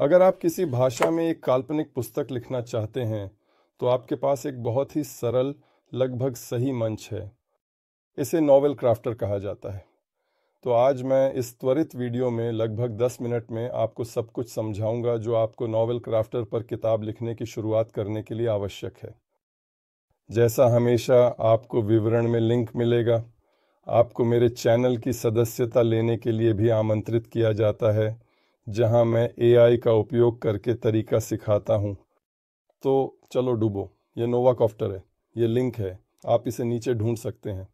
अगर आप किसी भाषा में एक काल्पनिक पुस्तक लिखना चाहते हैं तो आपके पास एक बहुत ही सरल, लगभग सही मंच है। इसे नॉवेल क्राफ्टर कहा जाता है। तो आज मैं इस त्वरित वीडियो में लगभग 10 मिनट में आपको सब कुछ समझाऊंगा जो आपको नॉवेल क्राफ्टर पर किताब लिखने की शुरुआत करने के लिए आवश्यक है। जैसा हमेशा आपको विवरण में लिंक मिलेगा। आपको मेरे चैनल की सदस्यता लेने के लिए भी आमंत्रित किया जाता है, जहां मैं एआई का उपयोग करके तरीका सिखाता हूं। तो चलो डूबो। ये नोवा कॉप्टर है, ये लिंक है, आप इसे नीचे ढूंढ सकते हैं।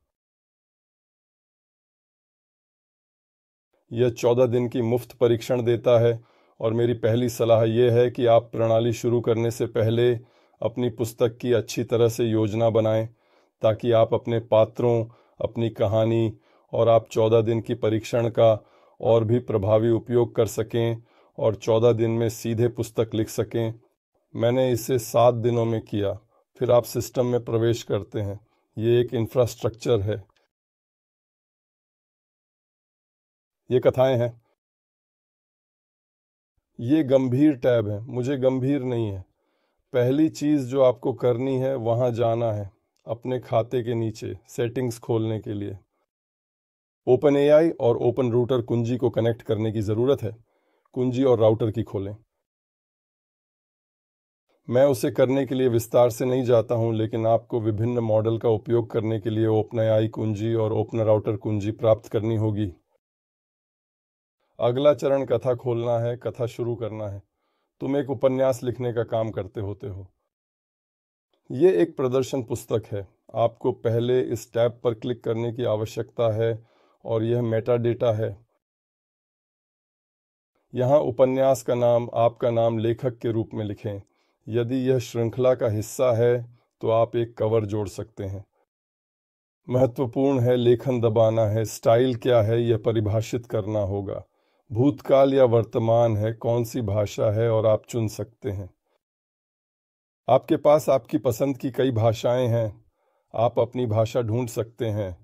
यह 14 दिन की मुफ्त परीक्षण देता है और मेरी पहली सलाह यह है कि आप प्रणाली शुरू करने से पहले अपनी पुस्तक की अच्छी तरह से योजना बनाएं, ताकि आप अपने पात्रों, अपनी कहानी और आप 14 दिन की परीक्षण का और भी प्रभावी उपयोग कर सकें और 14 दिन में सीधे पुस्तक लिख सकें। मैंने इसे 7 दिनों में किया। फिर आप सिस्टम में प्रवेश करते हैं। ये एक इंफ्रास्ट्रक्चर है। ये कथाएं हैं। ये गंभीर टैब है, मुझे गंभीर नहीं है। पहली चीज़ जो आपको करनी है वहाँ जाना है, अपने खाते के नीचे सेटिंग्स खोलने के लिए। ओपन एआई और ओपन रूटर कुंजी को कनेक्ट करने की ज़रूरत है। कुंजी और राउटर की खोलें। मैं उसे करने के लिए विस्तार से नहीं जाता हूं, लेकिन आपको विभिन्न मॉडल का उपयोग करने के लिए ओपन एआई कुंजी और ओपन राउटर कुंजी प्राप्त करनी होगी। अगला चरण कथा खोलना है, कथा शुरू करना है। तुम एक उपन्यास लिखने का काम करते होते हो। ये एक प्रदर्शन पुस्तक है। आपको पहले इस टैब पर क्लिक करने की आवश्यकता है और यह मेटा डेटा है। यहाँ उपन्यास का नाम, आपका नाम लेखक के रूप में लिखें। यदि यह श्रृंखला का हिस्सा है तो आप एक कवर जोड़ सकते हैं। महत्वपूर्ण है लेखन दबाना है। स्टाइल क्या है यह परिभाषित करना होगा। भूतकाल या वर्तमान है, कौन सी भाषा है और आप चुन सकते हैं। आपके पास आपकी पसंद की कई भाषाएं हैं। आप अपनी भाषा ढूंढ सकते हैं।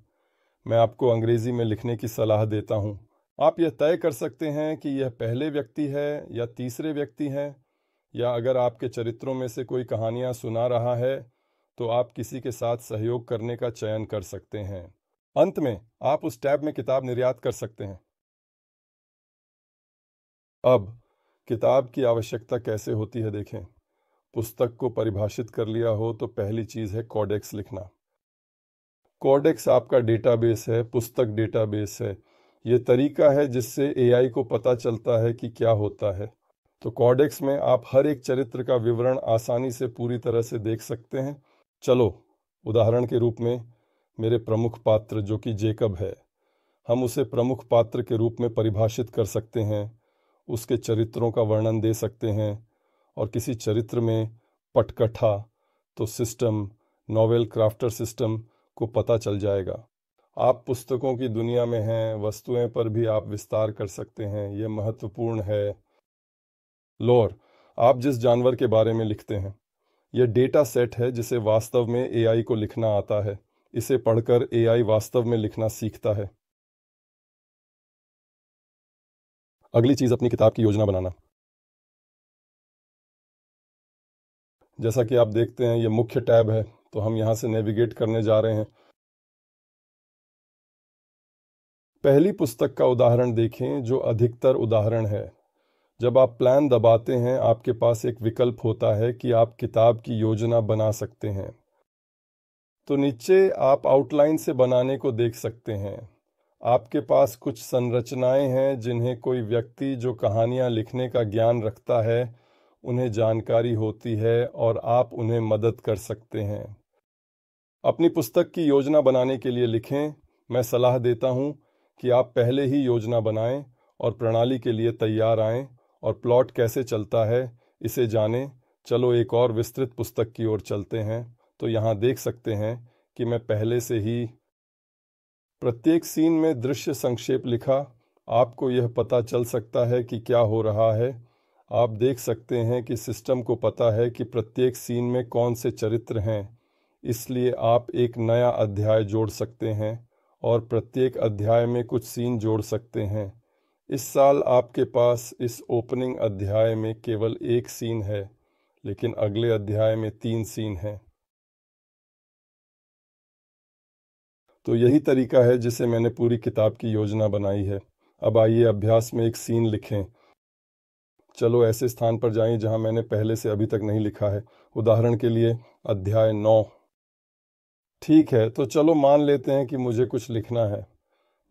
मैं आपको अंग्रेजी में लिखने की सलाह देता हूं। आप यह तय कर सकते हैं कि यह पहले व्यक्ति है या तीसरे व्यक्ति है, या अगर आपके चरित्रों में से कोई कहानियां सुना रहा है तो आप किसी के साथ सहयोग करने का चयन कर सकते हैं। अंत में आप उस टैब में किताब निर्यात कर सकते हैं। अब किताब की आवश्यकता कैसे होती है देखें। पुस्तक को परिभाषित कर लिया हो तो पहली चीज़ है कॉडेक्स लिखना। कॉडेक्स आपका डेटाबेस है, पुस्तक डेटाबेस है। ये तरीका है जिससे एआई को पता चलता है कि क्या होता है। तो कॉडेक्स में आप हर एक चरित्र का विवरण आसानी से पूरी तरह से देख सकते हैं। चलो, उदाहरण के रूप में मेरे प्रमुख पात्र जो कि जेकब है, हम उसे प्रमुख पात्र के रूप में परिभाषित कर सकते हैं। उसके चरित्रों का वर्णन दे सकते हैं। और किसी चरित्र में पटकथा तो सिस्टम, नॉवेल क्राफ्टर सिस्टम को पता चल जाएगा। आप पुस्तकों की दुनिया में हैं, वस्तुएं पर भी आप विस्तार कर सकते हैं। यह महत्वपूर्ण है। लोर, आप जिस जानवर के बारे में लिखते हैं, यह डेटा सेट है जिसे वास्तव में एआई को लिखना आता है। इसे पढ़कर एआई वास्तव में लिखना सीखता है। अगली चीज अपनी किताब की योजना बनाना। जैसा कि आप देखते हैं यह मुख्य टैब है, तो हम यहां से नेविगेट करने जा रहे हैं। पहली पुस्तक का उदाहरण देखें जो अधिकतर उदाहरण है। जब आप प्लान दबाते हैं आपके पास एक विकल्प होता है कि आप किताब की योजना बना सकते हैं। तो नीचे आप आउटलाइन से बनाने को देख सकते हैं। आपके पास कुछ संरचनाएं हैं जिन्हें कोई व्यक्ति जो कहानियां लिखने का ज्ञान रखता है उन्हें जानकारी होती है और आप उन्हें मदद कर सकते हैं। अपनी पुस्तक की योजना बनाने के लिए लिखें। मैं सलाह देता हूं कि आप पहले ही योजना बनाएं और प्रणाली के लिए तैयार आएं और प्लॉट कैसे चलता है इसे जानें। चलो एक और विस्तृत पुस्तक की ओर चलते हैं। तो यहाँ देख सकते हैं कि मैं पहले से ही प्रत्येक सीन में दृश्य संक्षेप लिखा। आपको यह पता चल सकता है कि क्या हो रहा है। आप देख सकते हैं कि सिस्टम को पता है कि प्रत्येक सीन में कौन से चरित्र हैं, इसलिए आप एक नया अध्याय जोड़ सकते हैं और प्रत्येक अध्याय में कुछ सीन जोड़ सकते हैं। इस साल आपके पास इस ओपनिंग अध्याय में केवल एक सीन है, लेकिन अगले अध्याय में 3 सीन हैं। तो यही तरीका है जिसे मैंने पूरी किताब की योजना बनाई है। अब आइए अभ्यास में एक सीन लिखें। चलो ऐसे स्थान पर जाएं जहां मैंने पहले से अभी तक नहीं लिखा है। उदाहरण के लिए अध्याय 9। ठीक है, तो चलो मान लेते हैं कि मुझे कुछ लिखना है।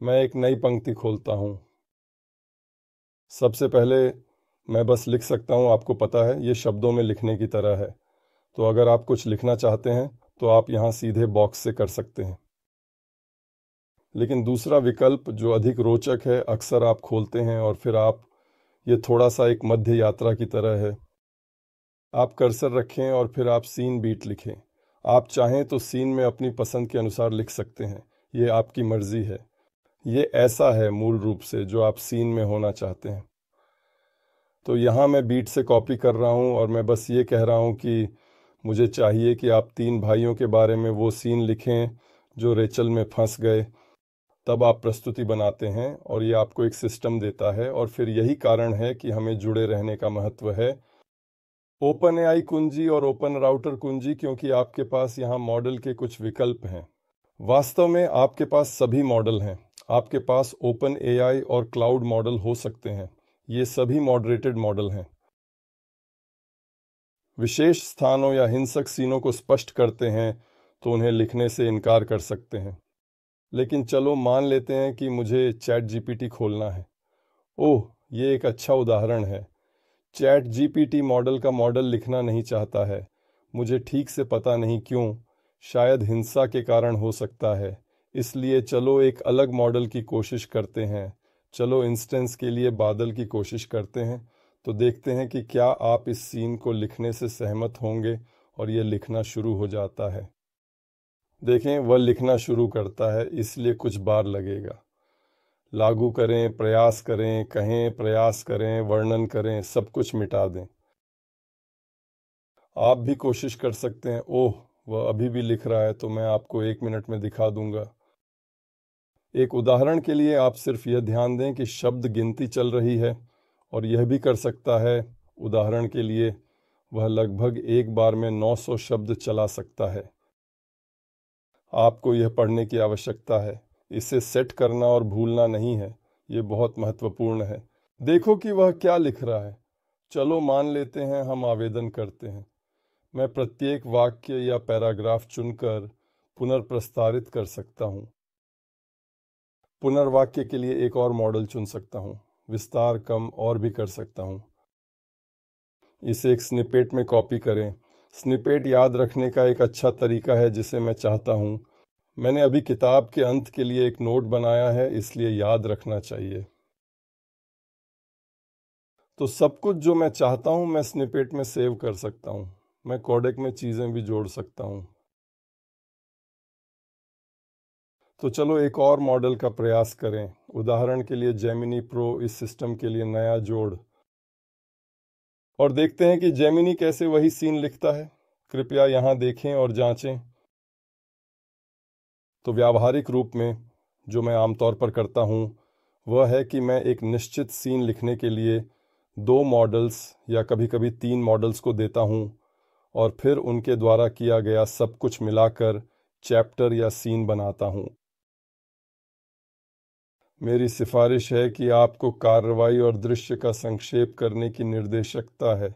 मैं एक नई पंक्ति खोलता हूँ। सबसे पहले मैं बस लिख सकता हूँ, आपको पता है ये शब्दों में लिखने की तरह है। तो अगर आप कुछ लिखना चाहते हैं तो आप यहाँ सीधे बॉक्स से कर सकते हैं। लेकिन दूसरा विकल्प जो अधिक रोचक है, अक्सर आप खोलते हैं और फिर आप ये थोड़ा सा एक मध्य यात्रा की तरह है। आप कर्सर रखें और फिर आप सीन बीट लिखें। आप चाहें तो सीन में अपनी पसंद के अनुसार लिख सकते हैं, ये आपकी मर्जी है। ये ऐसा है मूल रूप से जो आप सीन में होना चाहते हैं। तो यहाँ मैं बीट से कॉपी कर रहा हूँ और मैं बस ये कह रहा हूँ कि मुझे चाहिए कि आप 3 भाइयों के बारे में वो सीन लिखें जो रेचल में फंस गए। तब आप प्रस्तुति बनाते हैं और ये आपको एक सिस्टम देता है। और फिर यही कारण है कि हमें जुड़े रहने का महत्व है ओपन एआई कुंजी और ओपन राउटर कुंजी, क्योंकि आपके पास यहाँ मॉडल के कुछ विकल्प हैं। वास्तव में आपके पास सभी मॉडल हैं। आपके पास ओपन एआई और क्लाउड मॉडल हो सकते हैं। ये सभी मॉडरेटेड मॉडल हैं। विशेष स्थानों या हिंसक सीनों को स्पष्ट करते हैं तो उन्हें लिखने से इनकार कर सकते हैं। लेकिन चलो मान लेते हैं कि मुझे चैट जीपीटी खोलना है। ओह, ये एक अच्छा उदाहरण है। चैट जीपीटी मॉडल का मॉडल लिखना नहीं चाहता है। मुझे ठीक से पता नहीं क्यों, शायद हिंसा के कारण हो सकता है। इसलिए चलो एक अलग मॉडल की कोशिश करते हैं। चलो इंस्टेंस के लिए बादल की कोशिश करते हैं। तो देखते हैं कि क्या आप इस सीन को लिखने से सहमत होंगे। और ये लिखना शुरू हो जाता है। देखें, वह लिखना शुरू करता है, इसलिए कुछ बार लगेगा। लागू करें, प्रयास करें, कहें, प्रयास करें, वर्णन करें, सब कुछ मिटा दें। आप भी कोशिश कर सकते हैं। ओह, वह अभी भी लिख रहा है, तो मैं आपको 1 मिनट में दिखा दूंगा। एक उदाहरण के लिए आप सिर्फ यह ध्यान दें कि शब्द गिनती चल रही है। और यह भी कर सकता है, उदाहरण के लिए वह लगभग एक बार में 900 शब्द चला सकता है। आपको यह पढ़ने की आवश्यकता है। इसे सेट करना और भूलना नहीं है। ये बहुत महत्वपूर्ण है। देखो कि वह क्या लिख रहा है। चलो मान लेते हैं हम आवेदन करते हैं। मैं प्रत्येक वाक्य या पैराग्राफ चुनकर पुनर्प्रस्तारित कर सकता हूँ। पुनर्वाक्य के लिए एक और मॉडल चुन सकता हूँ। विस्तार कम और भी कर सकता हूँ। इसे एक स्निपेट में कॉपी करें। स्निपेट याद रखने का एक अच्छा तरीका है जिसे मैं चाहता हूँ। मैंने अभी किताब के अंत के लिए एक नोट बनाया है, इसलिए याद रखना चाहिए। तो सब कुछ जो मैं चाहता हूँ मैं स्निपेट में सेव कर सकता हूँ। मैं कोडेक में चीज़ें भी जोड़ सकता हूँ। तो चलो एक और मॉडल का प्रयास करें। उदाहरण के लिए जेमिनी प्रो इस सिस्टम के लिए नया जोड़। और देखते हैं कि जेमिनी कैसे वही सीन लिखता है। कृपया यहाँ देखें और जांचें। तो व्यावहारिक रूप में जो मैं आमतौर पर करता हूँ वह है कि मैं एक निश्चित सीन लिखने के लिए 2 मॉडल्स या कभी कभी 3 मॉडल्स को देता हूँ और फिर उनके द्वारा किया गया सब कुछ मिलाकर चैप्टर या सीन बनाता हूँ। मेरी सिफारिश है कि आपको कार्रवाई और दृश्य का संक्षेप करने की निर्देशकता है।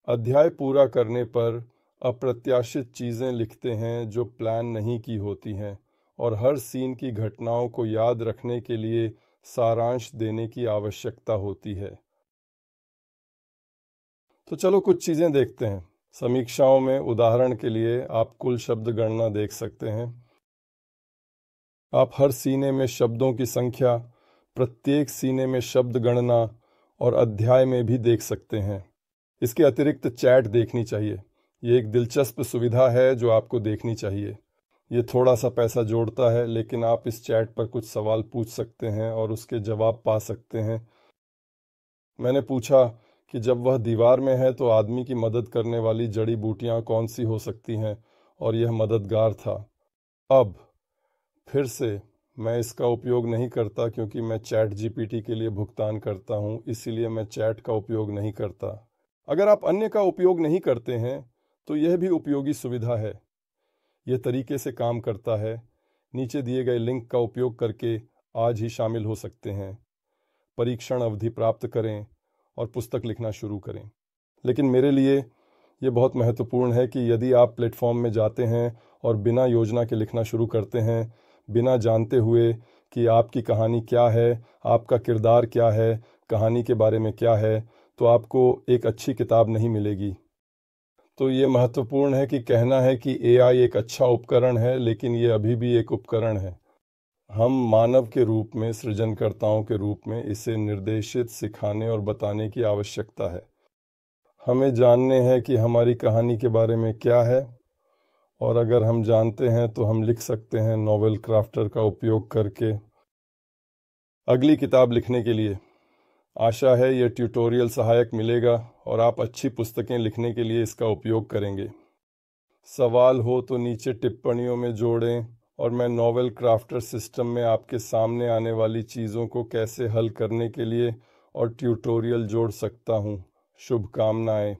अध्याय पूरा करने पर अप्रत्याशित चीज़ें लिखते हैं जो प्लान नहीं की होती हैं और हर सीन की घटनाओं को याद रखने के लिए सारांश देने की आवश्यकता होती है। तो चलो कुछ चीज़ें देखते हैं। समीक्षाओं में उदाहरण के लिए आप कुल शब्द गणना देख सकते हैं। आप हर सीने में शब्दों की संख्या, प्रत्येक सीने में शब्द गणना और अध्याय में भी देख सकते हैं। इसके अतिरिक्त चैट देखनी चाहिए। ये एक दिलचस्प सुविधा है जो आपको देखनी चाहिए। ये थोड़ा सा पैसा जोड़ता है, लेकिन आप इस चैट पर कुछ सवाल पूछ सकते हैं और उसके जवाब पा सकते हैं। मैंने पूछा कि जब वह दीवार में है तो आदमी की मदद करने वाली जड़ी बूटियां कौन सी हो सकती हैं, और यह मददगार था। अब फिर से मैं इसका उपयोग नहीं करता क्योंकि मैं चैट जीपीटी के लिए भुगतान करता हूँ, इसीलिए मैं चैट का उपयोग नहीं करता। अगर आप अन्य का उपयोग नहीं करते हैं तो यह भी उपयोगी सुविधा है। यह तरीके से काम करता है। नीचे दिए गए लिंक का उपयोग करके आज ही शामिल हो सकते हैं। परीक्षण अवधि प्राप्त करें और पुस्तक लिखना शुरू करें। लेकिन मेरे लिए ये बहुत महत्वपूर्ण है कि यदि आप प्लेटफॉर्म में जाते हैं और बिना योजना के लिखना शुरू करते हैं, बिना जानते हुए कि आपकी कहानी क्या है, आपका किरदार क्या है, कहानी के बारे में क्या है, तो आपको एक अच्छी किताब नहीं मिलेगी। तो ये महत्वपूर्ण है कि कहना है कि एआई एक अच्छा उपकरण है, लेकिन ये अभी भी एक उपकरण है। हम मानव के रूप में, सृजनकर्ताओं के रूप में इसे निर्देशित, सिखाने और बताने की आवश्यकता है। हमें जानने हैं कि हमारी कहानी के बारे में क्या है, और अगर हम जानते हैं तो हम लिख सकते हैं नॉवेल क्राफ्टर का उपयोग करके। अगली किताब लिखने के लिए आशा है यह ट्यूटोरियल सहायक मिलेगा और आप अच्छी पुस्तकें लिखने के लिए इसका उपयोग करेंगे। सवाल हो तो नीचे टिप्पणियों में जोड़ें और मैं नॉवेल क्राफ्टर सिस्टम में आपके सामने आने वाली चीज़ों को कैसे हल करने के लिए और ट्यूटोरियल जोड़ सकता हूँ। शुभकामनाएं।